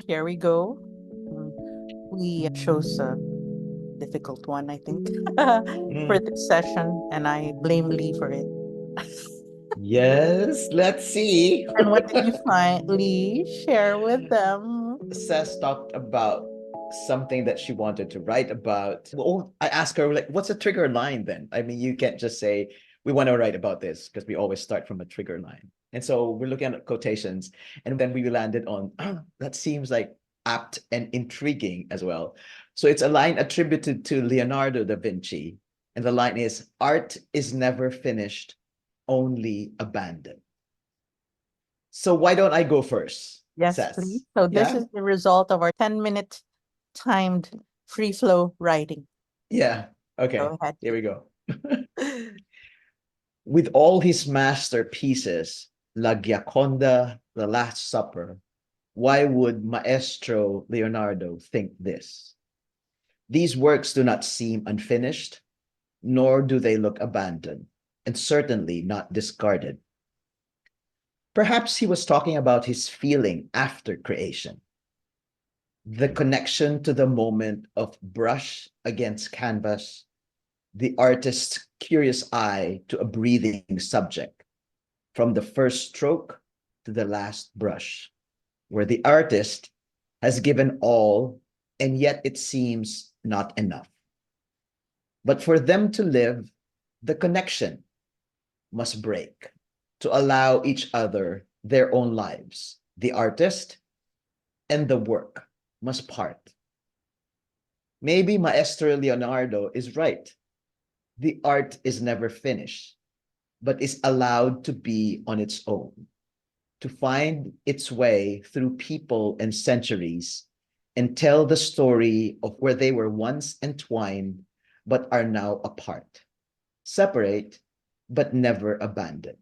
Here we go. Mm, We chose a difficult one, I think, for Mm. this session, and I blame Lee for it. Yes, let's see. And what did you find, Lee? Share with them. Sess talked about something that she wanted to write about. Well, I asked her, like, what's a trigger line then? I mean, you can't just say, we want to write about this because we always start from a trigger line. And so we're looking at quotations, and then we landed on, that seems like apt and intriguing as well. So it's a line attributed to Leonardo da Vinci. And the line is, art is never finished, only abandoned. So why don't I go first, Yes, please. Sess? So this Yeah? is the result of our 10-minute timed free flow writing. Yeah. Okay. Go ahead. Here we go. With all his masterpieces, La Gioconda, The Last Supper, why would Maestro Leonardo think this? These works do not seem unfinished, nor do they look abandoned, and certainly not discarded. Perhaps he was talking about his feeling after creation, the connection to the moment of brush against canvas, the artist's curious eye to a breathing subject, from the first stroke to the last brush, where the artist has given all, and yet it seems not enough. But for them to live, the connection must break to allow each other their own lives. The artist and the work must part. Maybe Maestro Leonardo is right. The art is never finished, but is allowed to be on its own, to find its way through people and centuries, and tell the story of where they were once entwined, but are now apart, separate, but never abandoned.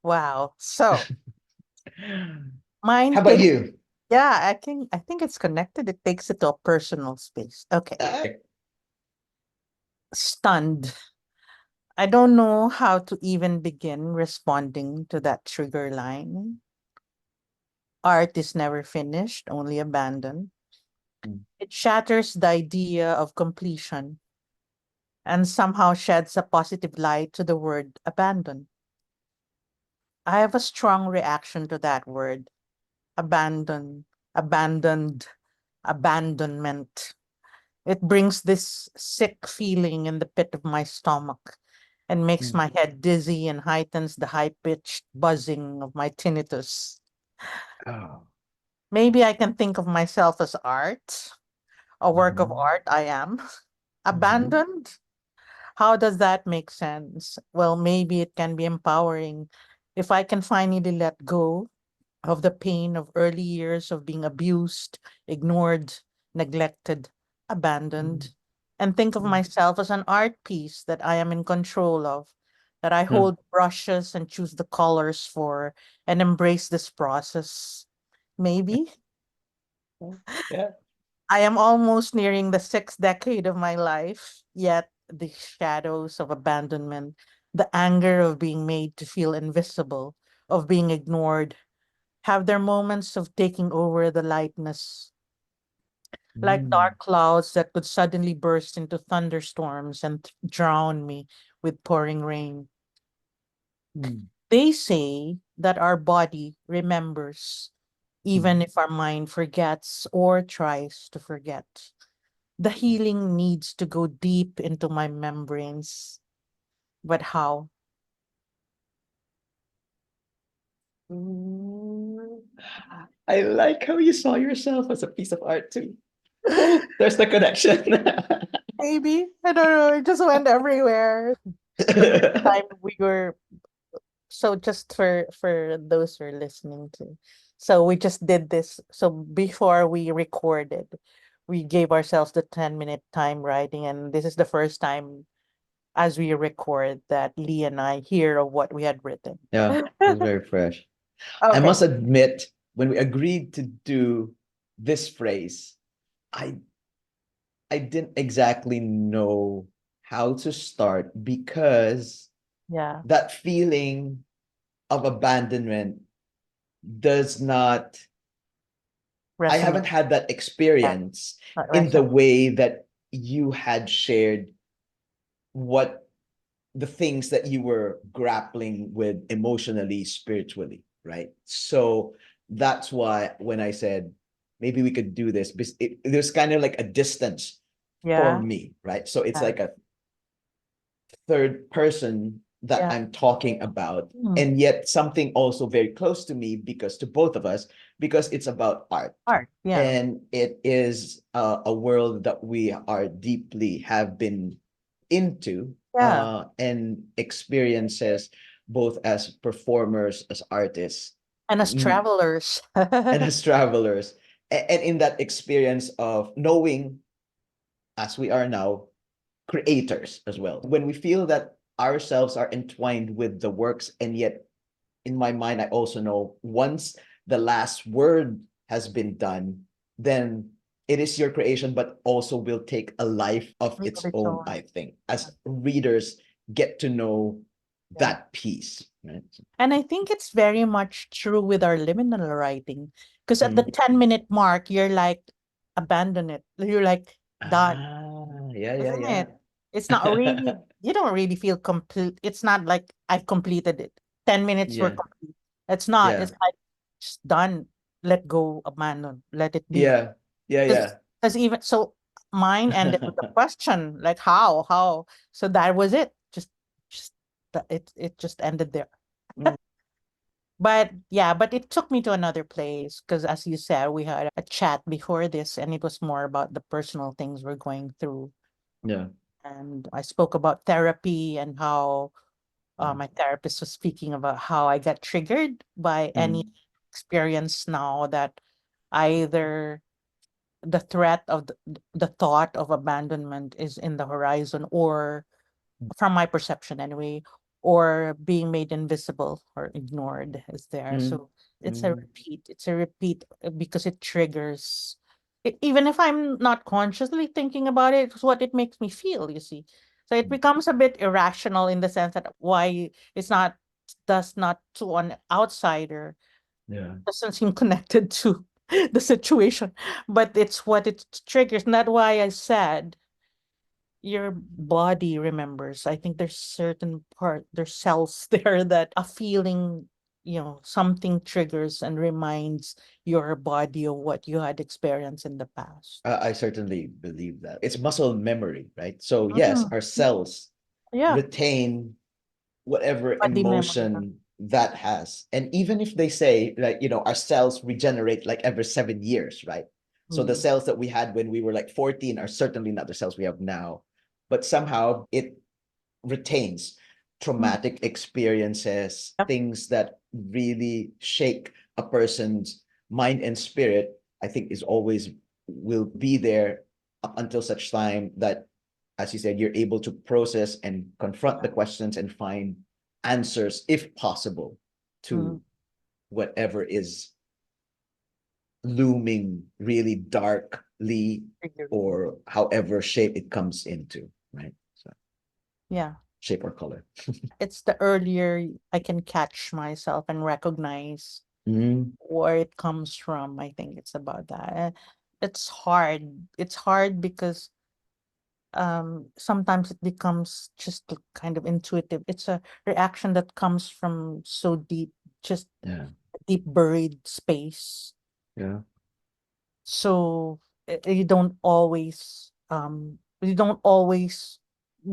Wow. So How mine about takes, you? yeah, I think it's connected. It takes it to a personal space. Okay. Stunned. I don't know how to even begin responding to that trigger line. Art is never finished, only abandoned. It shatters the idea of completion and somehow sheds a positive light to the word abandon. I have a strong reaction to that word abandon, abandoned, abandonment. It brings this sick feeling in the pit of my stomach and makes my head dizzy and heightens the high pitched buzzing of my tinnitus. Oh. Maybe I can think of myself as art, a work of Mhm. art I am. Mhm. Abandoned? How does that make sense? Well, maybe it can be empowering if I can finally let go of the pain of early years of being abused, ignored, neglected, abandoned, and think of myself as an art piece that I am in control of, that I hold brushes and choose the colors for and embrace this process. Maybe Yeah. I am almost nearing the sixth decade of my life, yet the shadows of abandonment, the anger of being made to feel invisible, of being ignored, have their moments of taking over the lightness, like Mm. dark clouds that could suddenly burst into thunderstorms and drown me with pouring rain. Mm. They say that our body remembers, even Mm. if our mind forgets or tries to forget. The healing needs to go deep into my membranes. But how? Mm. I like how you saw yourself as a piece of art too. Oh, there's the connection. Maybe. I don't know. It just went everywhere. The first time we were so just for those who are listening to. So we just did this. So before we recorded, we gave ourselves the 10-minute time writing, and this is the first time as we record that Lee and I hear of what we had written. Yeah, it was very fresh. I Okay. must admit, when we agreed to do this phrase, I I didn't exactly know how to start because Yeah. that feeling of abandonment does not, I haven't Resonate. had that Yeah. experience Not in the resonate. way that you had shared what the things that you were grappling with emotionally, spiritually, right? So that's why when I said maybe we could do this, there's kind of like a distance for Yeah. me, right? So it's Yeah. like a third person that Yeah. I'm talking about, Mm. and yet something also very close to me because to both of us, because it's about art. Art. Yeah. And it is a world that we are deeply have been into Yeah. and experiences both as performers, as artists, And as mm, travelers. and as travelers. And in that experience of knowing, as we are now, creators as well. When we feel that ourselves are entwined with the works, and yet in my mind, I also know once the last word has been done, then it is your creation, but also will take a life of Of its its own, own. I think, as readers get to know Yeah. that piece. Right? And I think it's very much true with our liminal writing. Because at the Mm. 10-minute mark, you're like, abandon it. You're like, done. Yeah, yeah, Isn't yeah. it? It's not really, you don't really feel complete. It's not like I've completed it. 10 minutes were Yeah, complete. It's not. yeah, It's like, just done. Let go, abandon, let it be. yeah, yeah, Because even so, mine ended with a question like, how? So that was it. Just it just ended there. yeah. But yeah, but it took me to another place because, as you said, we had a chat before this, and it was more about the personal things we're going through. Yeah. And I spoke about therapy and how my therapist was speaking about how I get triggered by any Mm, experience now that either the threat of the thought of abandonment is in the horizon, or from my perception anyway, or being made invisible or ignored is there. mm, So it's a mm, repeat. It's a repeat because it triggers. Even if I'm not consciously thinking about it, it's what it makes me feel, you see. So it mm. becomes a bit irrational in the sense that why it's not, does not, to an outsider, Yeah. doesn't seem connected to the situation, but it's what it triggers. And that's why I said your body remembers. I think there's cells there that a feeling, something triggers and reminds your body of what you had experienced in the past. I certainly believe that. It's muscle memory, right? So, yes, Mhm. our cells Yeah, retain whatever body memory. Huh? emotion that has. And even if they say, like, our cells regenerate like every 7 years, right? So the Mm. cells that we had when we were like 14 are certainly not the cells we have now. But somehow it retains Mm. traumatic experiences, Yep. things that really shake a person's mind and spirit, I think is always will be there up until such time that, as you said, you're able to process and confront the questions and find answers, if possible, Mm. to whatever is looming really darkly Triggering. or however shape it comes into, right? So Yeah. shape or color. It's the earlier I can catch myself and recognize Mm, where it comes from. I think it's about that. It's hard. It's hard because sometimes it becomes just kind of intuitive. It's a reaction that comes from so deep, just yeah, deep buried space. yeah. So you don't always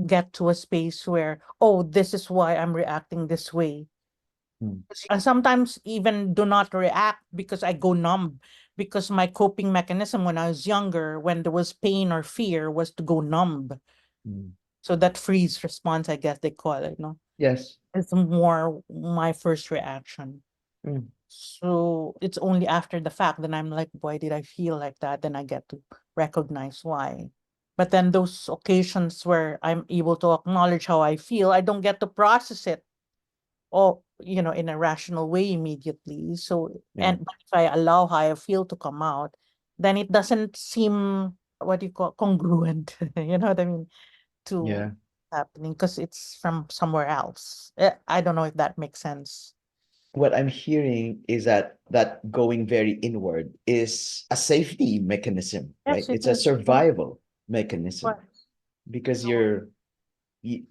get to a space where, oh, this is why I'm reacting this way. Mm, I sometimes even do not react because I go numb, because my coping mechanism when I was younger, when there was pain or fear, was to go numb. mm. So that freeze response, I guess they call it, no? It's It's more my first reaction. mm, So it's only after the fact that I'm like, why did I feel like that? Then I get to recognize why. But then those occasions where I'm able to acknowledge how I feel, I don't get to process it or, in a rational way immediately. So, yeah, and but if I allow how I feel to come out, then it doesn't seem, what do you call, congruent. You know what I mean? To yeah. happening because it's from somewhere else. I don't know if that makes sense. what I'm hearing is that going very inward is a safety mechanism, right? Yes, it It's a is. Yeah, survival mechanism was. because So you,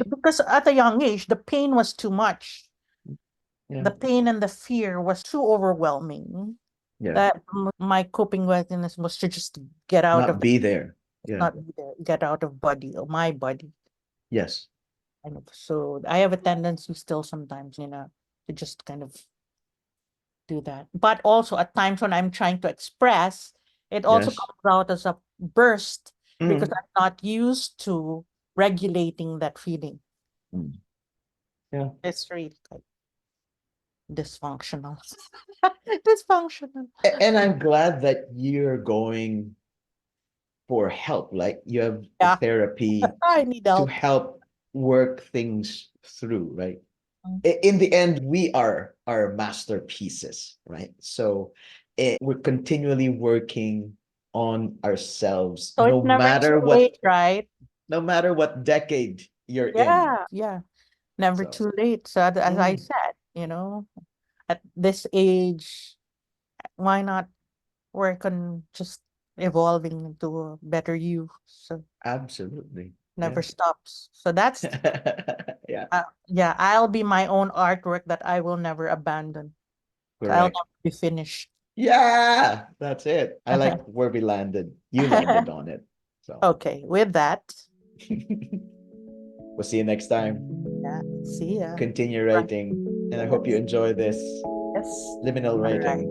because at a young age, the pain was too much. yeah, The pain and the fear was too overwhelming yeah, that my coping mechanism was to just get out not of the, be there. Yeah, not be there, get out of body or my body. yes, Kind of. So I have a tendency still sometimes, to just kind of do that. But also at times when I'm trying to express, it also yes. comes out as a burst because Mm, I'm not used to regulating that feeling. mm, yeah. It's really like dysfunctional. Dysfunctional. And I'm glad that you're going for help. Like you have Yeah, therapy I need to help. help work things through, right? Mm. In the end, we are our masterpieces, right? So we're continually working on ourselves, So it's never too late, right? no matter what decade you're in. Yeah, never So, too late. So as I mm, said, at this age, why not work on just evolving into a better you? So absolutely, yeah, never stops. So that's yeah, yeah, I'll be my own artwork that I will never abandon. I'll correct. never be finished. Yeah, that's it. I like where we landed. You landed on it. So Okay, with that, we'll see you next time. yeah, see ya. Continue Right. writing, and I hope you Yes. enjoy this Yes. liminal All right. writing.